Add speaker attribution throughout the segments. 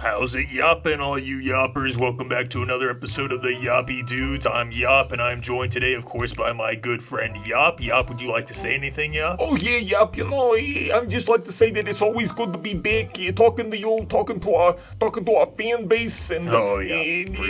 Speaker 1: How's it yoppin', all you yoppers? Welcome back to another episode of the Yoppie Dudes. I'm Yopp, and I'm joined today, of course, by my good friend Yopp. Yopp, would you like to say anything, Yopp?
Speaker 2: Oh yeah, Yup. I'd just like to say that it's always good to be back, talking to you, talking to our fan base, and
Speaker 1: For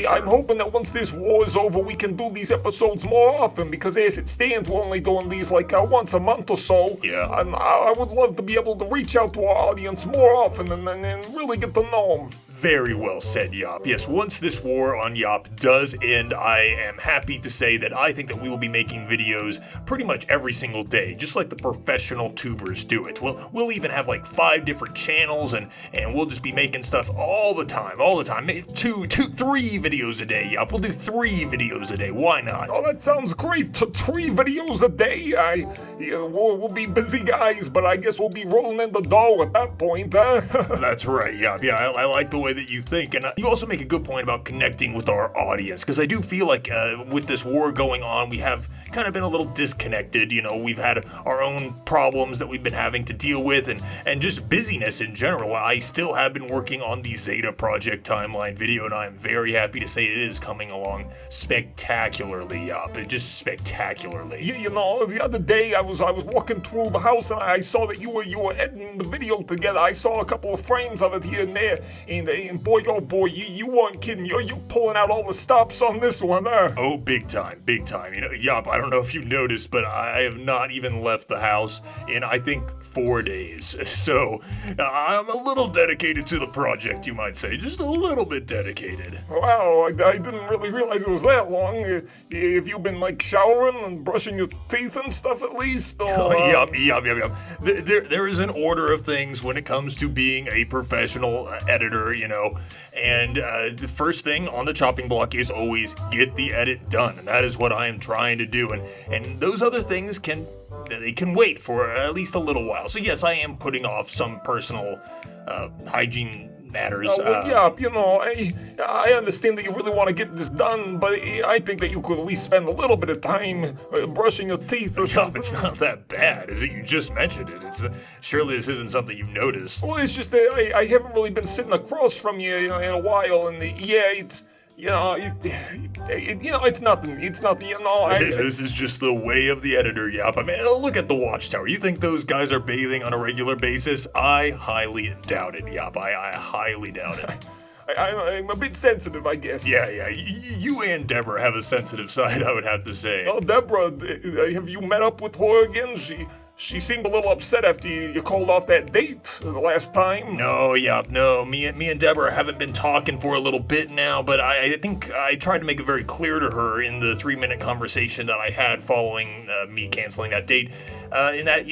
Speaker 1: sure.
Speaker 2: I'm hoping that once this war is over, we can do these episodes more often. Because as it stands, we're only doing these like once a month or so.
Speaker 1: Yeah.
Speaker 2: And I would love to be able to reach out to our audience more often and really get to know them.
Speaker 1: Very well said, Yopp. Yes, once this war on Yopp does end, I am happy to say that I think that we will be making videos pretty much every single day, just like the professional tubers do it. We'll even have like 5 different channels, and we'll just be making stuff all the time. 3 videos a day, Yopp. We'll do 3 videos a day. Why not?
Speaker 2: Oh, that sounds great. 3 videos a day. We'll be busy guys, but I guess we'll be rolling in the dough at that point, huh?
Speaker 1: That's right, Yopp. Yeah, I like the way that you think, and you also make a good point about connecting with our audience, because I do feel like with this war going on, we have kind of been a little disconnected. We've had our own problems that we've been having to deal with, and just busyness in general. I still have been working on the Zeta Project timeline video, and I'm very happy to say it is coming along spectacularly, Yopp. Just spectacularly.
Speaker 2: The other day I was walking through the house and I saw that you were editing the video together. I saw a couple of frames of it here and there, and boy, oh boy, you weren't kidding. You're pulling out all the stops on this one, huh?
Speaker 1: Oh, big time. Yopp, I don't know if you noticed, but I have not even left the house in, I think, 4 days. So, I'm a little dedicated to the project, you might say. Just a little bit dedicated.
Speaker 2: Wow, I didn't really realize it was that long. Have you been, showering and brushing your teeth and stuff at least? Or,
Speaker 1: Yup. There is an order of things when it comes to being a professional editor, and the first thing on the chopping block is always get the edit done, and that is what I am trying to do, and those other things can wait for at least a little while. So yes, I am putting off some personal hygiene matters.
Speaker 2: I understand that you really want to get this done, but I think that you could at least spend a little bit of time brushing your teeth or something.
Speaker 1: It's not that bad, is it? You just mentioned it. Surely this isn't something you've noticed.
Speaker 2: Well, it's just that I haven't really been sitting across from you, in a while, and it's nothing. It's nothing.
Speaker 1: This is just the way of the editor, Yopp. I mean, look at the Watchtower. You think those guys are bathing on a regular basis? I highly doubt it, Yopp. I highly doubt it.
Speaker 2: I'm a bit sensitive, I guess.
Speaker 1: Yeah. You and Deborah have a sensitive side, I would have to say.
Speaker 2: Oh, Deborah, have you met up with her again? She seemed a little upset after you called off that date the last time.
Speaker 1: No, Yopp, no. Me and Deborah haven't been talking for a little bit now, but I think I tried to make it very clear to her in the 3-minute conversation that I had following me canceling that date, in that,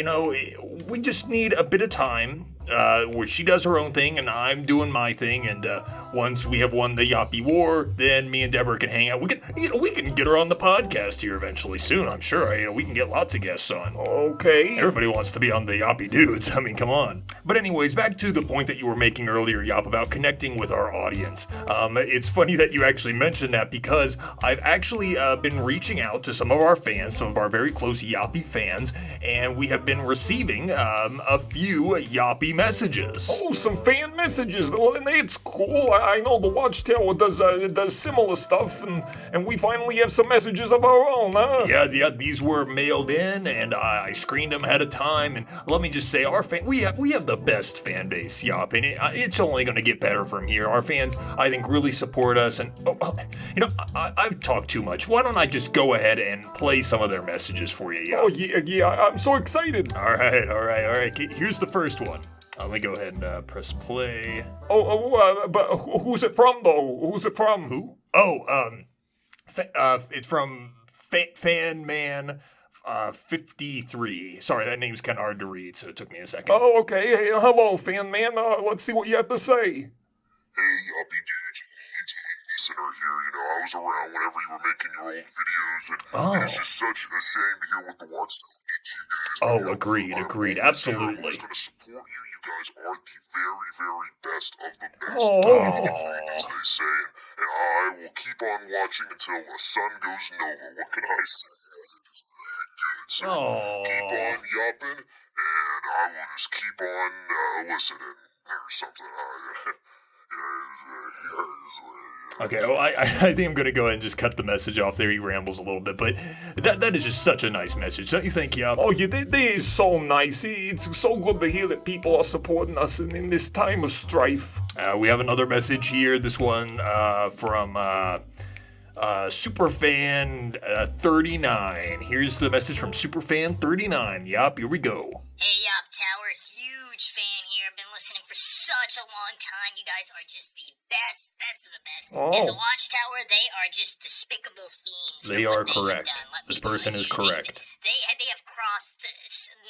Speaker 1: we just need a bit of time. Where she does her own thing and I'm doing my thing, and once we have won the Yoppie War, then me and Deborah can hang out. We can get her on the podcast here eventually soon, I'm sure. We can get lots of guests on.
Speaker 2: Okay.
Speaker 1: Everybody wants to be on the Yoppie Dudes. I mean, come on. But anyways, back to the point that you were making earlier, Yopp, about connecting with our audience. It's funny that you actually mentioned that, because I've actually been reaching out to some of our fans, some of our very close Yoppie fans, and we have been receiving a few Yoppie messages.
Speaker 2: Oh, some fan messages. Well, it's cool. I know the Watchtower does similar stuff, and we finally have some messages of our own, huh?
Speaker 1: Yeah. These were mailed in, and I screened them ahead of time. And let me just say, we have the best fan base, Yopp, and it's only going to get better from here. Our fans, I think, really support us. And I've talked too much. Why don't I just go ahead and play some of their messages for you, Yopp?
Speaker 2: Oh yeah. I'm so excited.
Speaker 1: All right. Here's the first one. Let me go ahead and press play.
Speaker 2: But who's it from, though? Who's it from?
Speaker 1: Who? It's from Fanman 53. Sorry, that name's kind of hard to read, so it took me a second.
Speaker 2: Oh, okay. Hey, hello, Fanman. Let's see what you have to say.
Speaker 3: Hey, Yoppie Dudes, long-time listener here. I was around whenever you were making your old videos, and it's just such a shame to hear what the Watchtower did to you guys.
Speaker 1: Oh, agreed, absolutely.
Speaker 3: I'm just going to support you. You guys are the very, very best of the best. As they say, and I will keep on watching until the sun goes nova. What can I say? You guys are just that good. So keep on yopping, and I will just keep on listening or something.
Speaker 1: Okay, well, I think I'm going to go ahead and just cut the message off there. He rambles a little bit, but that is just such a nice message, don't you think, Yop?
Speaker 2: Oh, yeah, that is so nice. It's so good to hear that people are supporting us in this time of strife.
Speaker 1: We have another message here. This one from Superfan 39. Here's the message from Superfan 39. Yop, here we go.
Speaker 4: Hey, Yop Tower, huge fan here. I've been listening for such a long time. You guys are just the best of the best.
Speaker 2: Oh.
Speaker 4: And the Watchtower, they are just despicable fiends.
Speaker 1: They are correct. This person is correct.
Speaker 4: They have crossed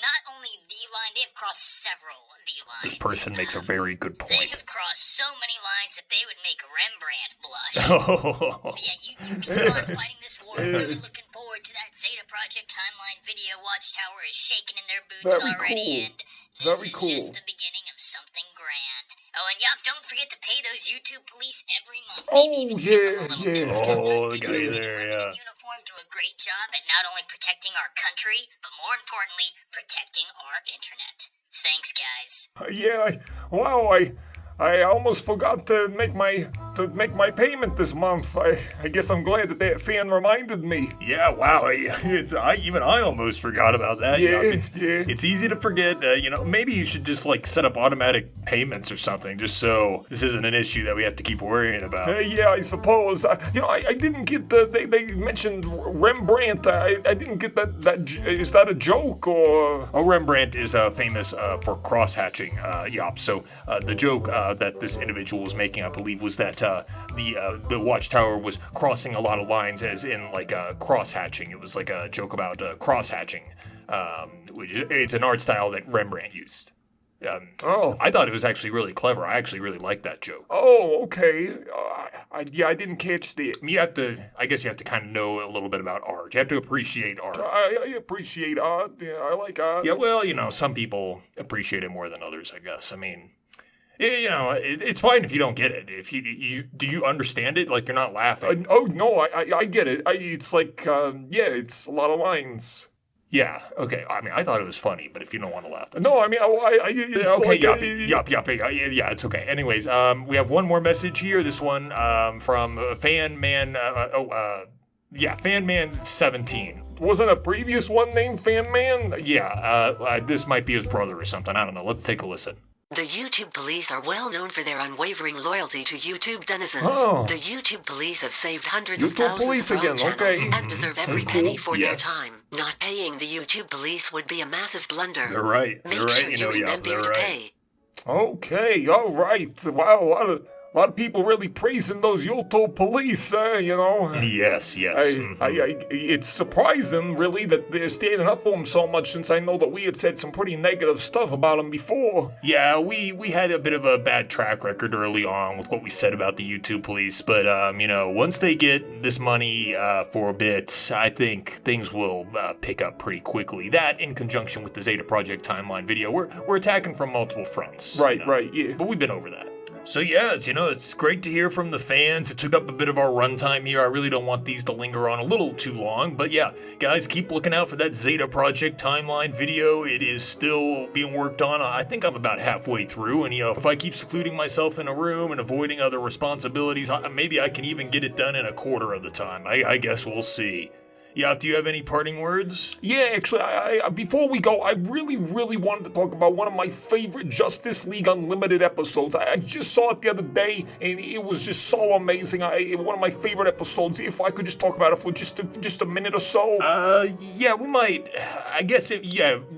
Speaker 4: not only the line, they have crossed several the lines.
Speaker 1: This person makes a very good
Speaker 4: They
Speaker 1: point.
Speaker 4: have crossed so many lines that they would make Rembrandt blush.
Speaker 1: Oh,
Speaker 4: So yeah, you keep on fighting this war. I'm really looking forward to that Zeta Project timeline video. Watchtower is shaking in their boots
Speaker 2: Very
Speaker 4: already,
Speaker 2: cool.
Speaker 4: and this
Speaker 2: Very
Speaker 4: is
Speaker 2: cool.
Speaker 4: just the beginning of something grand. Oh, and Yop, don't forget to pay those YouTube police every month.
Speaker 2: Oh,
Speaker 4: Maybe even tip them a little bit, because
Speaker 1: Oh,
Speaker 4: those
Speaker 1: the
Speaker 4: two
Speaker 1: guy
Speaker 4: men and
Speaker 1: there,
Speaker 4: women
Speaker 1: yeah.
Speaker 4: in uniform do a great job at not only protecting our country, but more importantly, protecting our internet. Thanks, guys.
Speaker 2: I almost forgot to make my payment this month. I guess I'm glad that that fan reminded me.
Speaker 1: yeah, wow. Even I almost forgot about that.
Speaker 2: Yeah,
Speaker 1: Yop.
Speaker 2: yeah.
Speaker 1: It's easy to forget. Maybe you should just set up automatic payments or something, just so this isn't an issue that we have to keep worrying about.
Speaker 2: Yeah, I suppose. I didn't get they mentioned Rembrandt. I didn't get that. Is that a joke or?
Speaker 1: Oh, Rembrandt is famous for cross-hatching, Yop. So the joke that this individual was making, I believe, was that the Watchtower was crossing a lot of lines, as in cross-hatching. It was like a joke about cross-hatching, which it's an art style that Rembrandt used. I thought it was actually really clever. I actually really liked that joke.
Speaker 2: Oh, okay. I didn't catch that.
Speaker 1: I guess you have to kind of know a little bit about art. You have to appreciate art.
Speaker 2: I appreciate art. Yeah, I like art.
Speaker 1: Yeah, well, some people appreciate it more than others, I guess. I mean, it's fine if you don't get it. If do you understand it? Like, you're not laughing.
Speaker 2: Oh no, I get it. It's like it's a lot of lines.
Speaker 1: Yeah, okay. I mean, I thought it was funny, but if you don't want to laugh, that's
Speaker 2: No, I mean, it's
Speaker 1: okay,
Speaker 2: like,
Speaker 1: Yoppie. Yeah, it's okay. Anyways, we have one more message here. This one from Fanman. Fanman17.
Speaker 2: Wasn't a previous one named Fan Man?
Speaker 1: Yeah, this might be his brother or something. I don't know. Let's take a listen.
Speaker 5: The YouTube police are well known for their unwavering loyalty to YouTube denizens.
Speaker 2: Oh.
Speaker 5: The YouTube police have saved hundreds
Speaker 2: YouTube
Speaker 5: of thousands
Speaker 2: police
Speaker 5: of our
Speaker 2: again,
Speaker 5: channels
Speaker 2: okay.
Speaker 5: and deserve every
Speaker 2: Cool.
Speaker 5: penny for
Speaker 1: Yes.
Speaker 5: their time. Not paying the YouTube police would be a massive blunder.
Speaker 1: They're right.
Speaker 5: Make
Speaker 1: They're right.
Speaker 5: sure
Speaker 1: You
Speaker 5: you
Speaker 1: know, Yop.
Speaker 5: remember
Speaker 1: They're
Speaker 5: to
Speaker 1: right.
Speaker 5: pay.
Speaker 2: Okay, all right. Wow, a lot of people really praising those YouTube police,
Speaker 1: Yes.
Speaker 2: It's surprising, really, that they're standing up for them so much, since I know that we had said some pretty negative stuff about them before.
Speaker 1: Yeah, we had a bit of a bad track record early on with what we said about the YouTube police, but once they get this money for a bit, I think things will pick up pretty quickly. That, in conjunction with the Zeta Project timeline video, we're attacking from multiple fronts.
Speaker 2: Right, yeah.
Speaker 1: But we've been over that. So yeah, it's great to hear from the fans. It took up a bit of our runtime here. I really don't want these to linger on a little too long. But yeah, guys, keep looking out for that Zeta Project timeline video. It is still being worked on. I think I'm about halfway through. And if I keep secluding myself in a room and avoiding other responsibilities, maybe I can even get it done in a quarter of the time. I guess we'll see. Yop, do you have any parting words?
Speaker 2: Yeah, actually, I before we go, I really wanted to talk about one of my favorite Justice League Unlimited episodes. I just saw it the other day, and it was just so amazing. One of my favorite episodes. If I could just talk about it for just a minute or so.
Speaker 1: Yeah, we might. I guess,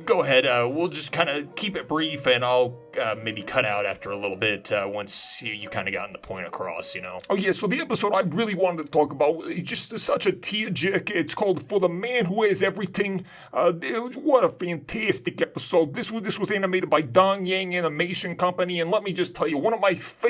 Speaker 1: go ahead. We'll just kind of keep it brief, and I'll maybe cut out after a little bit once you kind of gotten the point across,
Speaker 2: Oh, yeah, so the episode I really wanted to talk about, it's just such a tearjerker. It's called For the Man Who Has Everything. What a fantastic episode. This was animated by Dong Yang Animation Company, and let me just tell you, one of my favorite